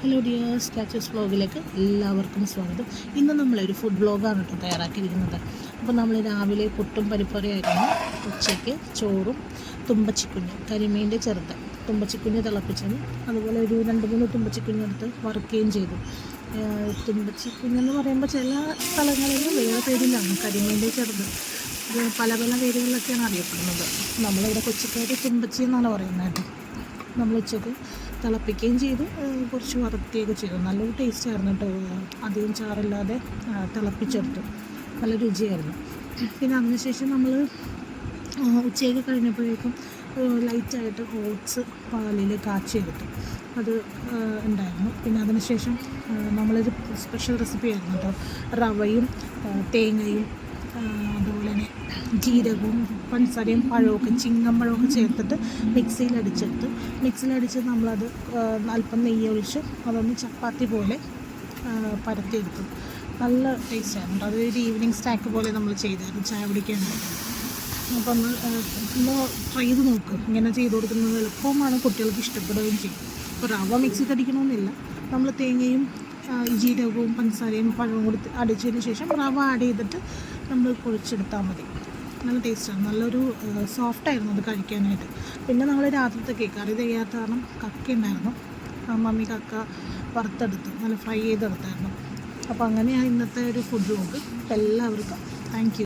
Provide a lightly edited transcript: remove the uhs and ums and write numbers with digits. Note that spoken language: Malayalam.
ഹലോ ഡിയേഴ്സ്, സ്കാച്ചസ് വ്ളോഗിലേക്ക് എല്ലാവർക്കും സ്വാഗതം. ഇന്ന് നമ്മളൊരു ഫുഡ് വ്ളോഗാണ് കേട്ടോ തയ്യാറാക്കിയിരിക്കുന്നത്. അപ്പോൾ നമ്മൾ രാവിലെ പുട്ടും പരിപ്പറിയായിരുന്നു, ഉച്ചയ്ക്ക് ചോറും തുമ്പച്ചിക്കുഞ്ഞ് കരിമീൻ്റെ ചെറുത് തുമ്പച്ചിക്കുഞ്ഞ് തിളപ്പിച്ചതും, അതുപോലെ ഒരു 2-3 തുമ്പച്ചിക്കുഞ്ഞെടുത്ത് വറുക്കുകയും ചെയ്തു. തുമ്പച്ചിക്കുഞ്ഞെന്ന് പറയുമ്പോൾ ചില സ്ഥലങ്ങളിൽ വേറെ പേരിലാണ് കരിമീൻ്റെ ചെറുത്, ഇത് പല പല പേരുകളിലൊക്കെയാണ് അറിയപ്പെടുന്നത്. നമ്മളിവിടെ കൊച്ചിക്കാർ തുമ്പച്ചി എന്നാണ് പറയുന്നത് കേട്ടോ. നമ്മൾ ഉച്ചയ്ക്ക് തിളപ്പിക്കുകയും ചെയ്തു, കുറച്ച് വറുക്കുകയൊക്കെ ചെയ്തു. നല്ലൊരു ടേസ്റ്റായിരുന്നു കേട്ടോ, അധികം ചാറില്ലാതെ തിളപ്പിച്ചെടുത്തു, നല്ല രുചിയായിരുന്നു. പിന്നെ അതിനുശേഷം നമ്മൾ ഉച്ചയൊക്കെ കഴിഞ്ഞപ്പോഴേക്കും ലൈറ്റായിട്ട് ഓട്സ് പാലിൽ കാച്ചിയെടുത്തു, അത് ഉണ്ടായിരുന്നു. പിന്നെ അതിനുശേഷം നമ്മളൊരു സ്പെഷ്യൽ റെസിപ്പി ആയിരുന്നു കേട്ടോ, റവയും തേങ്ങയും അതുപോലെ തന്നെ ജീരകവും പഞ്ചസാരയും പഴമൊക്കെ ചിങ്ങമ്പഴമൊക്കെ ചേർത്തിട്ട് മിക്സിയിലടിച്ച് നമ്മളത് അല്പം നെയ്യ് ഒഴിച്ച് അതൊന്ന് ചപ്പാത്തി പോലെ പരത്തിയെടുത്തു. നല്ല ടേസ്റ്റായിരുന്നു. അതൊരു ഈവനിങ് സ്നാക്ക് പോലെ നമ്മൾ ചെയ്തായിരുന്നു, ചായ കുടിക്കാനായിട്ട്. അപ്പോൾ ഒന്ന് ട്രൈ ചെയ്ത് നോക്കുക. ഇങ്ങനെ ചെയ്ത് കൊടുക്കുന്നത് എളുപ്പമാണ്, കുട്ടികൾക്ക് ഇഷ്ടപ്പെടുകയും ചെയ്യും. അപ്പോൾ റവ മിക്സിയിൽ അടിക്കണമെന്നില്ല, നമ്മൾ തേങ്ങയും ജീരകവും പഞ്ചസാരയും പഴവും കൂടി അടിച്ചതിന് ശേഷം റവ ആഡ് ചെയ്തിട്ട് നമ്മൾ കുഴിച്ചെടുത്താൽ മതി. നല്ല ടേസ്റ്റാണ്, നല്ലൊരു സോഫ്റ്റായിരുന്നു അത് കഴിക്കാനായിട്ട്. പിന്നെ നമ്മൾ രാത്രിത്തെ കറി ചെയ്യാത്ത കാരണം കക്ക ഉണ്ടായിരുന്നു, മമ്മി കക്ക വറുത്തെടുത്ത് നല്ല ഫ്രൈ ചെയ്തെടുത്തായിരുന്നു. അപ്പോൾ അങ്ങനെയാണ് ഇന്നത്തെ ഒരു ഫുഡ് വ്ളോഗ്. അപ്പോൾ എല്ലാവർക്കും താങ്ക് യു.